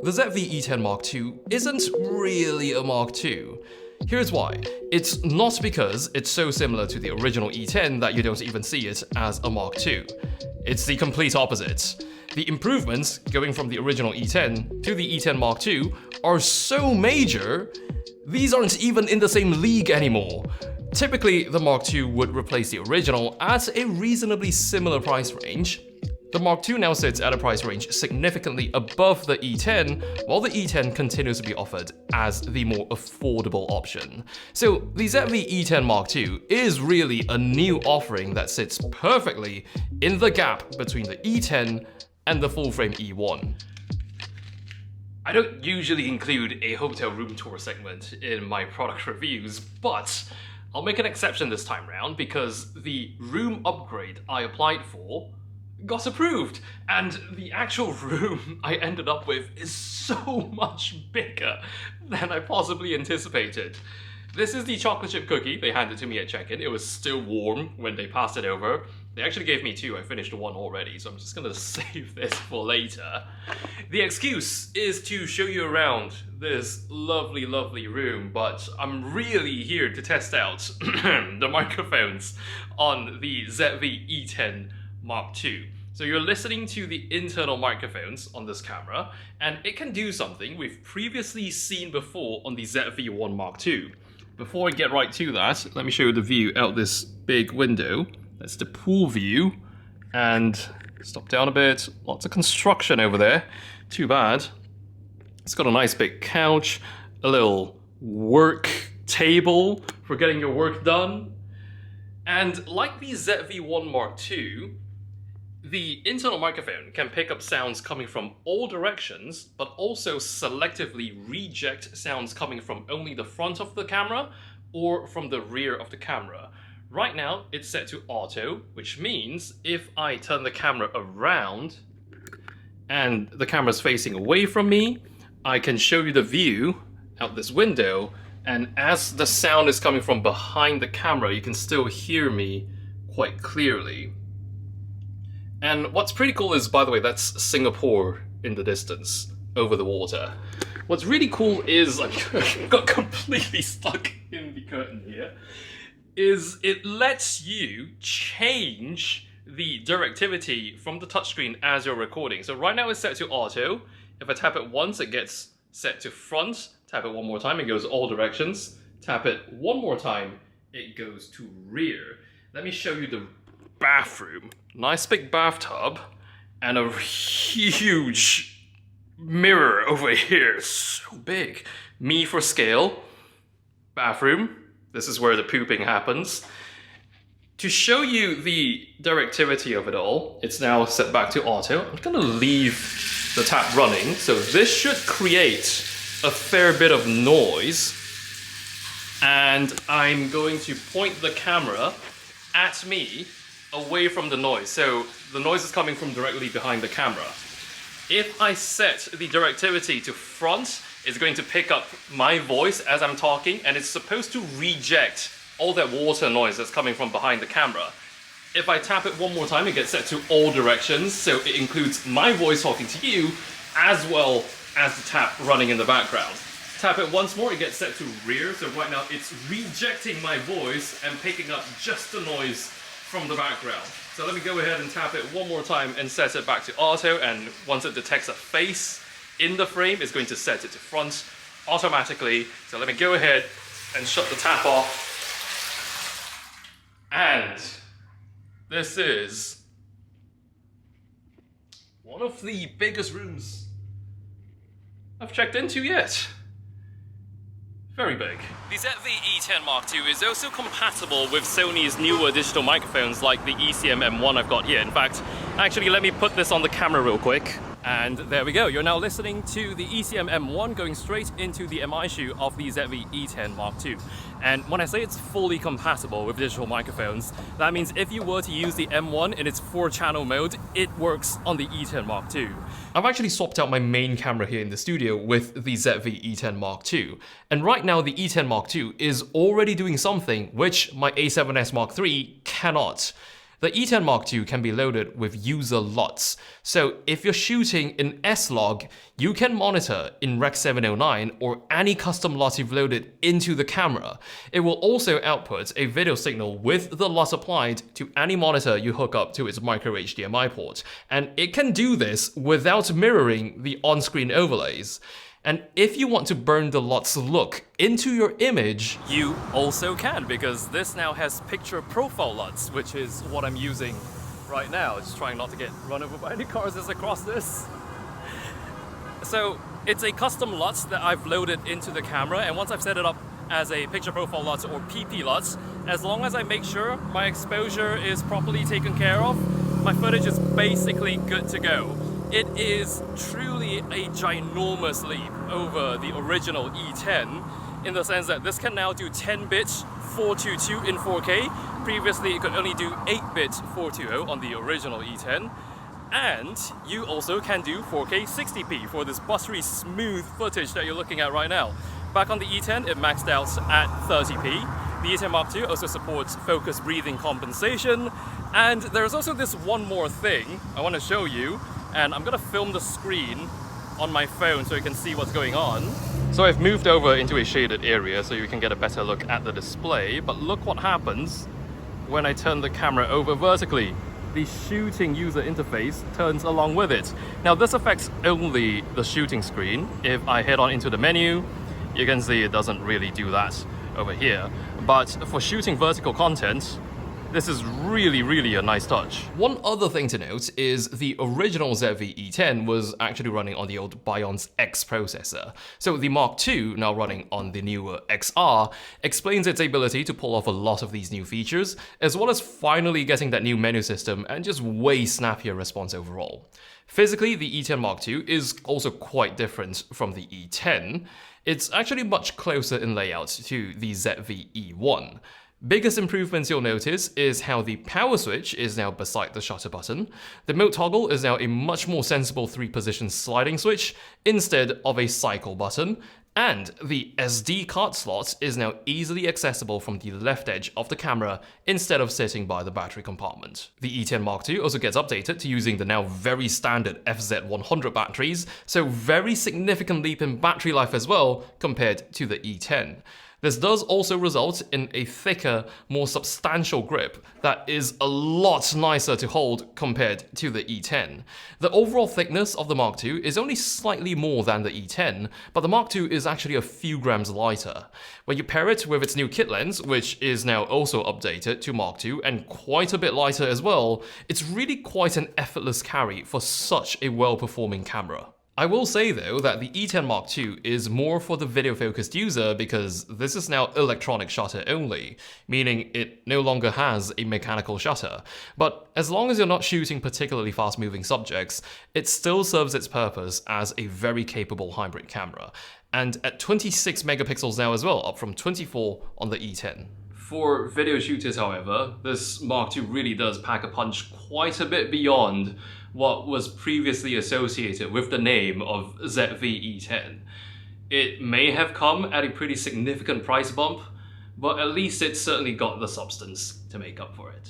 The ZV-E10 Mark II isn't really a Mark II. Here's why. It's not because it's so similar to the original E10 that you don't even see it as a Mark II. It's the complete opposite. The improvements going from the original E10 to the E10 Mark II are so major, these aren't even in the same league anymore. Typically, the Mark II would replace the original at a reasonably similar price range. The Mark II now sits at a price range significantly above the E10, while the E10 continues to be offered as the more affordable option. So the ZV-E10 Mark II is really a new offering that sits perfectly in the gap between the E10 and the full-frame E1. I don't usually include a hotel room tour segment in my product reviews, but I'll make an exception this time round because the room upgrade I applied for got approved, and the actual room I ended up with is so much bigger than I possibly anticipated. This is the chocolate chip cookie they handed to me at check-in. It was still warm when they passed it over. They actually gave me two, I finished one already, so I'm just gonna save this for later. The excuse is to show you around this lovely, lovely room, but I'm really here to test out the microphones on the ZV-E10 Mark II. So you're listening to the internal microphones on this camera, and it can do something we've previously seen before on the ZV-E1 Mark II. Before I get right to that, let me show you the view out this big window. That's the pool view, and stop down a bit, lots of construction over there. Too bad. It's got a nice big couch, a little work table for getting your work done. And like the ZV-E1 Mark II, the internal microphone can pick up sounds coming from all directions, but also selectively reject sounds coming from only the front of the camera or from the rear of the camera. Right now, it's set to auto, which means if I turn the camera around and the camera's facing away from me, I can show you the view out this window, and as the sound is coming from behind the camera, you can still hear me quite clearly. And what's pretty cool is, by the way, that's Singapore in the distance, over the water. What's really cool is, I got completely stuck in the curtain here, is it lets you change the directivity from the touchscreen as you're recording. So right now it's set to auto. If I tap it once, it gets set to front. Tap it one more time, it goes all directions. Tap it one more time, it goes to rear. Let me show you the bathroom. Nice big bathtub and a huge mirror over here. So big. Me for scale. Bathroom. This is where the pooping happens. To show you the directivity of it all, it's now set back to auto. I'm gonna leave the tap running, so this should create a fair bit of noise. And I'm going to point the camera at me away from the noise. So the noise is coming from directly behind the camera. If I set the directivity to front, it's going to pick up my voice as I'm talking, and it's supposed to reject all that water noise that's coming from behind the camera. If I tap it one more time, it gets set to all directions, so it includes my voice talking to you, as well as the tap running in the background. Tap it once more, it gets set to rear, so right now it's rejecting my voice and picking up just the noise from the background. So let me go ahead and tap it one more time and set it back to auto, and once it detects a face in the frame, it's going to set it to front automatically. So let me go ahead and shut the tap off. And this is one of the biggest rooms I've checked into yet. Very big. The ZV-E10 Mark II is also compatible with Sony's newer digital microphones like the ECM M1 I've got here. In fact, actually let me put this on the camera real quick. And there we go, you're now listening to the ECM M1 going straight into the MI shoe of the ZV-E10 Mark II. And when I say it's fully compatible with digital microphones, that means if you were to use the M1 in its 4-channel mode, it works on the E10 Mark II. I've actually swapped out my main camera here in the studio with the ZV-E10 Mark II. And right now the E10 Mark II is already doing something which my A7S Mark III cannot. The E10 Mark II can be loaded with user LUTs, so if you're shooting in S-Log, you can monitor in Rec. 709 or any custom LUT you've loaded into the camera. It will also output a video signal with the LUT applied to any monitor you hook up to its micro HDMI port, and it can do this without mirroring the on-screen overlays. And if you want to burn the LUT's look into your image, you also can, because this now has picture profile LUTs, which is what I'm using right now. Just trying not to get run over by any cars as I cross this. So it's a custom LUT that I've loaded into the camera, and once I've set it up as a picture profile LUT or PP LUT, as long as I make sure my exposure is properly taken care of, my footage is basically good to go. It is truly a ginormous leap over the original E10 in the sense that this can now do 10 bits 422 in 4K. Previously it could only do 8-bit 420 on the original E10. And you also can do 4K 60p for this buttery smooth footage that you're looking at right now. Back on the E10 it maxed out at 30p. The E10 Mark II also supports focus breathing compensation. And there's also this one more thing I want to show you. And I'm gonna film the screen on my phone so you can see what's going on. So I've moved over into a shaded area so you can get a better look at the display, but look what happens when I turn the camera over vertically. The shooting user interface turns along with it. Now this affects only the shooting screen. If I head on into the menu, you can see it doesn't really do that over here. But for shooting vertical content, this is really a nice touch. One other thing to note is the original ZV-E10 was actually running on the old Bion's X processor. So the Mark II, now running on the newer XR, explains its ability to pull off a lot of these new features, as well as finally getting that new menu system and just way snappier response overall. Physically, the E10 Mark II is also quite different from the E10. It's actually much closer in layout to the ZV-E1. Biggest improvements you'll notice is how the power switch is now beside the shutter button. The mode toggle is now a much more sensible 3-position sliding switch instead of a cycle button, and the SD card slot is now easily accessible from the left edge of the camera instead of sitting by the battery compartment. The E10 Mark II also gets updated to using the now very standard FZ100 batteries, so very significant leap in battery life as well compared to the E10. This does also result in a thicker, more substantial grip that is a lot nicer to hold compared to the E10. The overall thickness of the Mark II is only slightly more than the E10, but the Mark II is actually a few grams lighter. When you pair it with its new kit lens, which is now also updated to Mark II and quite a bit lighter as well, it's really quite an effortless carry for such a well-performing camera. I will say though that the E10 Mark II is more for the video-focused user because this is now electronic shutter only, meaning it no longer has a mechanical shutter. But as long as you're not shooting particularly fast-moving subjects, it still serves its purpose as a very capable hybrid camera. And at 26 megapixels now as well, up from 24 on the E10. For video shooters, however, this Mark II really does pack a punch quite a bit beyond what was previously associated with the name of ZV-E10. It may have come at a pretty significant price bump, but at least it certainly got the substance to make up for it.